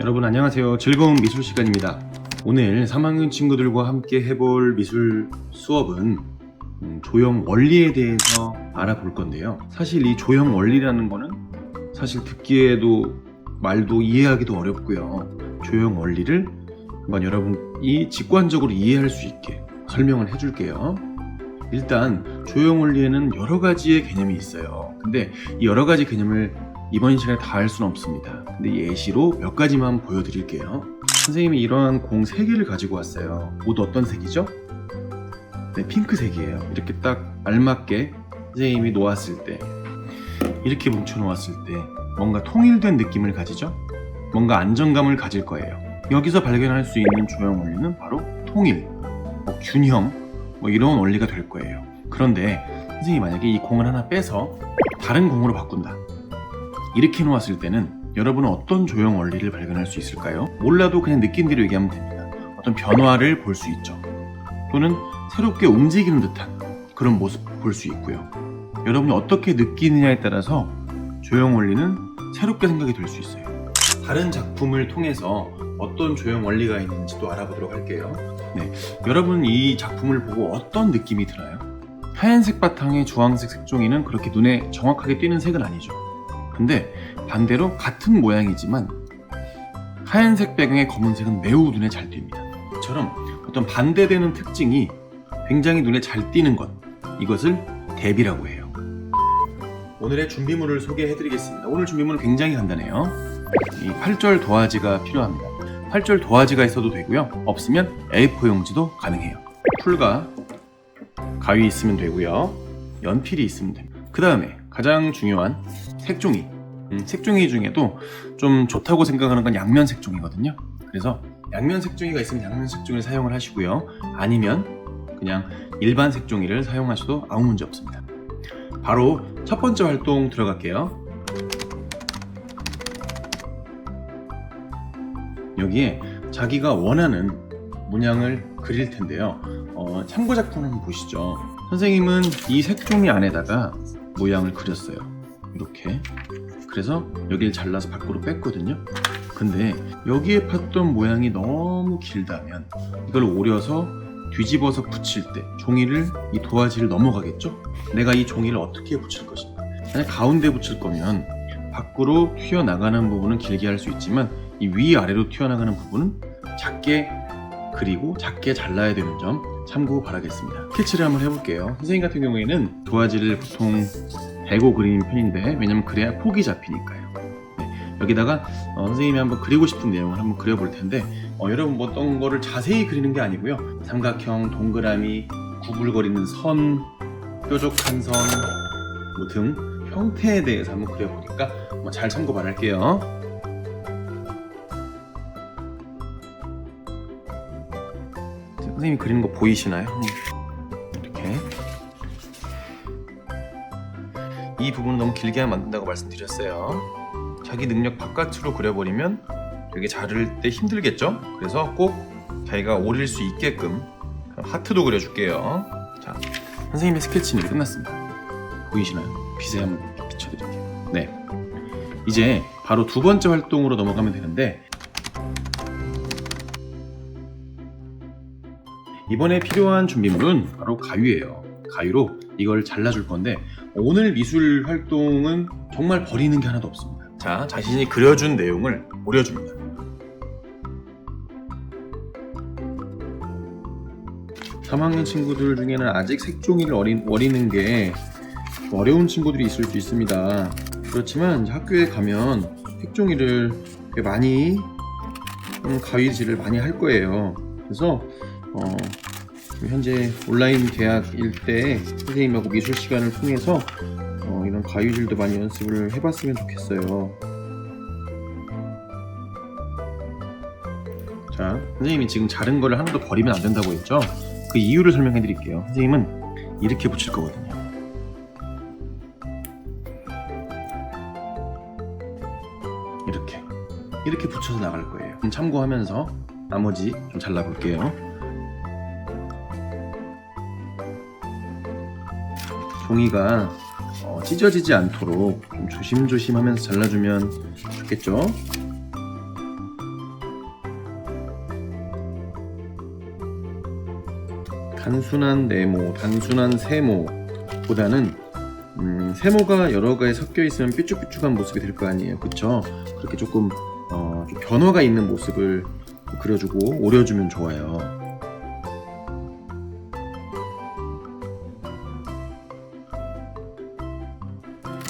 여러분 안녕하세요. 즐거운 미술 시간입니다. 오늘 3학년 친구들과 함께 해볼 미술 수업은 조형 원리에 대해서 알아볼 건데요. 사실 이 조형 원리라는 거는 사실 듣기에도 말도 이해하기도 어렵고요. 조형 원리를 한번 여러분이 직관적으로 이해할 수 있게 설명을 해줄게요. 일단 조형 원리에는 여러 가지의 개념이 있어요. 근데 이 여러 가지 개념을 이번 시간에 다 할 수는 없습니다. 근데 예시로 몇 가지만 보여드릴게요. 선생님이 이러한 공 3개를 가지고 왔어요. 모두 어떤 색이죠? 네, 핑크색이에요. 이렇게 딱 알맞게 선생님이 놓았을 때, 이렇게 뭉쳐 놓았을 때 뭔가 통일된 느낌을 가지죠? 뭔가 안정감을 가질 거예요. 여기서 발견할 수 있는 조형 원리는 바로 통일, 균형, 이런 원리가 될 거예요. 그런데 선생님이 만약에 이 공을 하나 빼서 다른 공으로 바꾼다, 이렇게 놓았을 때는 여러분은 어떤 조형 원리를 발견할 수 있을까요? 몰라도 그냥 느낀 대로 얘기하면 됩니다. 어떤 변화를 볼 수 있죠. 또는 새롭게 움직이는 듯한 그런 모습 볼 수 있고요. 여러분이 어떻게 느끼느냐에 따라서 조형 원리는 새롭게 생각이 될 수 있어요. 다른 작품을 통해서 어떤 조형 원리가 있는지 또 알아보도록 할게요. 네, 여러분 이 작품을 보고 어떤 느낌이 들어요? 하얀색 바탕에 주황색 색종이는 그렇게 눈에 정확하게 띄는 색은 아니죠. 근데 반대로 같은 모양이지만 하얀색 배경의 검은색은 매우 눈에 잘 띕니다. 이처럼 어떤 반대되는 특징이 굉장히 눈에 잘 띄는 것, 이것을 대비라고 해요. 오늘의 준비물을 소개해드리겠습니다. 오늘 준비물은 굉장히 간단해요. 이 8절 도화지가 필요합니다. 8절 도화지가 있어도 되고요. 없으면 A4 용지도 가능해요. 풀과 가위 있으면 되고요. 연필이 있으면 됩니다. 그 다음에 가장 중요한 색종이. 색종이 중에도 좀 좋다고 생각하는 건 양면 색종이거든요. 그래서 양면 색종이가 있으면 양면 색종이를 사용을 하시고요. 아니면 그냥 일반 색종이를 사용하셔도 아무 문제 없습니다. 바로 첫 번째 활동 들어갈게요. 여기에 자기가 원하는 문양을 그릴 텐데요. 참고 작품 한번 보시죠. 선생님은 이 색종이 안에다가 모양을 그렸어요. 이렇게. 그래서 여기를 잘라서 밖으로 뺐거든요. 근데 여기에 팠던 모양이 너무 길다면 이걸 오려서 뒤집어서 붙일 때 종이를, 이 도화지를 넘어가겠죠? 내가 이 종이를 어떻게 붙일 것인가? 만약 가운데 붙일 거면 밖으로 튀어나가는 부분은 길게 할 수 있지만 이 위아래로 튀어나가는 부분은 작게 그리고 작게 잘라야 되는 점 참고 바라겠습니다. 스케치를 한번 해볼게요. 선생님 같은 경우에는 도화지를 보통 대고 그리는 편인데, 왜냐면 그래야 폭이 잡히니까요. 네, 여기다가 선생님이 한번 그리고 싶은 내용을 한번 그려볼 텐데, 여러분 뭐 어떤 거를 자세히 그리는 게 아니고요. 삼각형, 동그라미, 구불거리는 선, 뾰족한 선 등 형태에 대해서 한번 그려보니까 잘 참고 바랄게요. 선생님이 그리는 거 보이시나요? 이렇게. 이 부분은 너무 길게 하면 안 된다고 말씀드렸어요. 자기 능력 바깥으로 그려버리면 되게 자를 때 힘들겠죠? 그래서 꼭 자기가 오릴 수 있게끔 하트도 그려줄게요. 자, 선생님의 스케치는 끝났습니다. 보이시나요? 빛에 한번 비춰드릴게요. 네, 이제 바로 두 번째 활동으로 넘어가면 되는데, 이번에 필요한 준비물은 바로 가위예요. 가위로 이걸 잘라줄 건데, 오늘 미술 활동은 정말 버리는 게 하나도 없습니다. 자, 자신이 그려준 내용을 오려줍니다. (3학년) 친구들 중에는 아직 색종이를 버리는 게 어려운 친구들이 있을 수 있습니다. 그렇지만 학교에 가면 색종이를 많이 가위질을 많이 할 거예요. 그래서 현재 온라인 계약일 때 선생님하고 미술 시간을 통해서 이런 가위질도 많이 연습을 해봤으면 좋겠어요. 자, 선생님이 지금 자른 거를 하나도 버리면 안 된다고 했죠? 그 이유를 설명해 드릴게요. 선생님은 이렇게 붙일 거거든요. 이렇게 붙여서 나갈 거예요. 참고하면서 나머지 좀 잘라볼게요. 종이가 찢어지지 않도록 좀 조심조심 하면서 잘라주면 좋겠죠? 단순한 네모, 단순한 세모보다는 세모가 여러 가지 섞여 있으면 삐쭉삐쭉한 모습이 될 거 아니에요, 그쵸? 그렇게 조금 좀 변화가 있는 모습을 그려주고 오려주면 좋아요.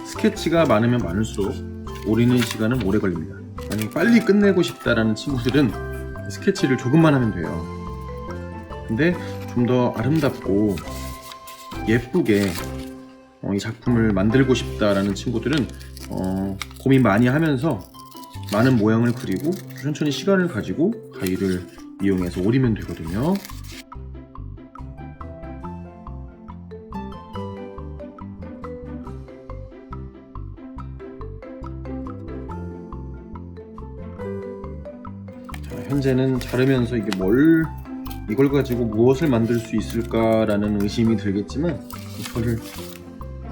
스케치가 많으면 많을수록 오리는 시간은 오래 걸립니다. 만약에 빨리 끝내고 싶다라는 친구들은 스케치를 조금만 하면 돼요. 근데 좀 더 아름답고 예쁘게 이 작품을 만들고 싶다라는 친구들은 고민 많이 하면서 많은 모양을 그리고 천천히 시간을 가지고 가위를 이용해서 오리면 되거든요. 자, 현재는 자르면서 이걸 가지고 무엇을 만들 수 있을까라는 의심이 들겠지만 이거를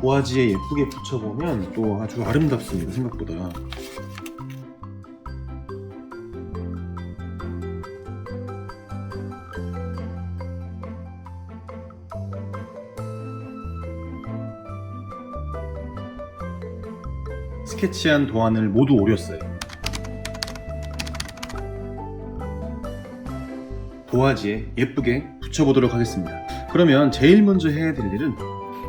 도화지에 예쁘게 붙여보면 또 아주 아름답습니다, 생각보다. 스케치한 도안을 모두 오렸어요. 도화지에 예쁘게 붙여보도록 하겠습니다. 그러면 제일 먼저 해야 될 일은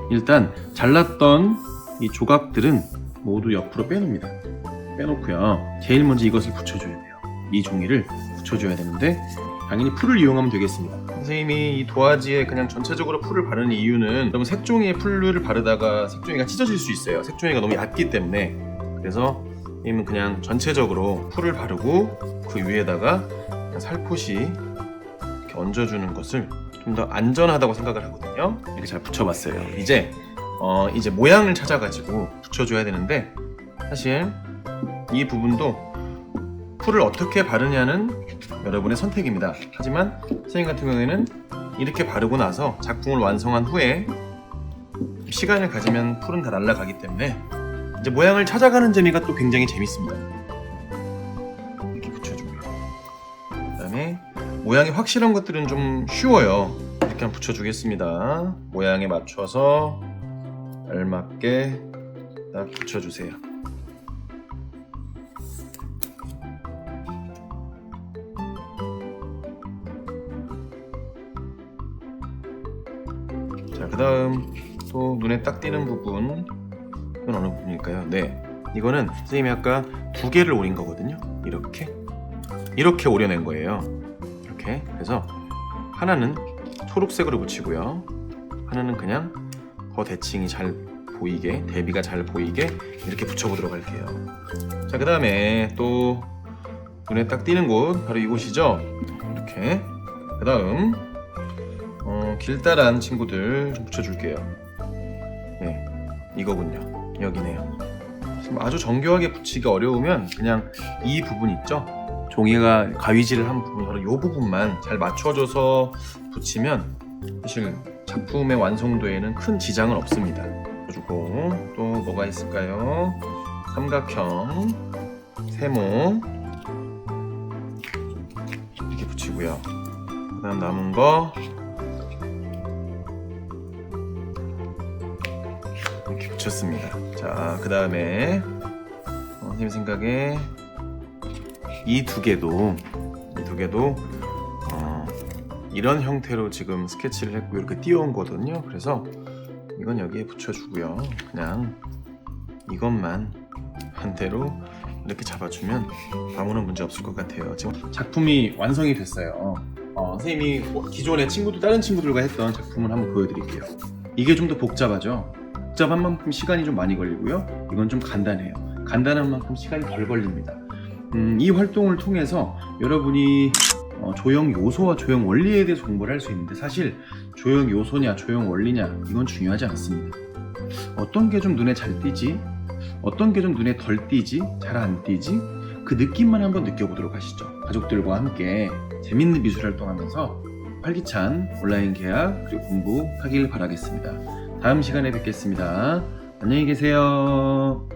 일단 잘랐던 이 조각들은 모두 옆으로 빼놓습니다. 빼놓고요. 제일 먼저 이것을 붙여줘야 돼요. 이 종이를 붙여줘야 되는데 당연히 풀을 이용하면 되겠습니다. 선생님이 이 도화지에 그냥 전체적으로 풀을 바르는 이유는 너무 색종이에 풀을 바르다가 색종이가 찢어질 수 있어요. 색종이가 너무 얇기 때문에. 그래서 선생님은 그냥 전체적으로 풀을 바르고 그 위에다가 그냥 살포시 얹어주는 것을 좀 더 안전하다고 생각을 하거든요. 이렇게 잘 붙여봤어요. 이제 모양을 찾아가지고 붙여줘야 되는데 사실 이 부분도 풀을 어떻게 바르냐는 여러분의 선택입니다. 하지만 선생님 같은 경우에는 이렇게 바르고 나서 작품을 완성한 후에 시간을 가지면 풀은 다 날아가기 때문에 이제 모양을 찾아가는 재미가 또 굉장히 재밌습니다. 이렇게 붙여줍니다. 그 다음에 모양이 확실한 것들은 좀 쉬워요. 이렇게 한번 붙여주겠습니다. 모양에 맞춰서 알맞게 딱 붙여주세요. 자, 그 다음 또 눈에 딱 띄는 부분, 이건 어느 부분일까요? 네, 이거는 선생님이 아까 두 개를 오린 거거든요. 이렇게 오려낸 거예요. 이렇게. 그래서 하나는 초록색으로 붙이고요, 하나는 그냥 더 대칭이 잘 보이게, 대비가 잘 보이게 이렇게 붙여보도록 할게요. 자, 그 다음에 또 눈에 딱 띄는 곳, 바로 이곳이죠. 이렇게. 그 다음 길다란 친구들 좀 붙여줄게요. 네, 이거군요. 여기네요. 지금 아주 정교하게 붙이기 어려우면 그냥 이 부분 있죠? 종이가 가위질을 한 부분, 바로 이 부분만 잘 맞춰줘서 붙이면 사실 작품의 완성도에는 큰 지장은 없습니다. 그리고 또 뭐가 있을까요? 삼각형, 세모 이렇게 붙이고요. 그 다음 남은 거 이렇게 붙였습니다. 자, 그 다음에 선생님 생각에 이 두 개도 이런 형태로 지금 스케치를 했고 이렇게 띄워온 거거든요. 그래서 이건 여기에 붙여주고요. 그냥 이것만 반대로 이렇게 잡아주면 아무런 문제 없을 것 같아요. 지금 작품이 완성이 됐어요. 선생님이 기존에 다른 친구들과 했던 작품을 한번 보여드릴게요. 이게 좀 더 복잡하죠. 복잡한 만큼 시간이 좀 많이 걸리고요. 이건 좀 간단해요. 간단한 만큼 시간이 덜 걸립니다. 이 활동을 통해서 여러분이 조형 요소와 조형 원리에 대해서 공부를 할 수 있는데, 사실 조형 요소냐 조형 원리냐 이건 중요하지 않습니다. 어떤 게 좀 눈에 잘 띄지, 어떤 게 좀 눈에 덜 띄지, 잘 안 띄지, 그 느낌만 한번 느껴보도록 하시죠. 가족들과 함께 재밌는 미술 활동하면서 활기찬 온라인 계약 그리고 공부하길 바라겠습니다. 다음 시간에 뵙겠습니다. 안녕히 계세요.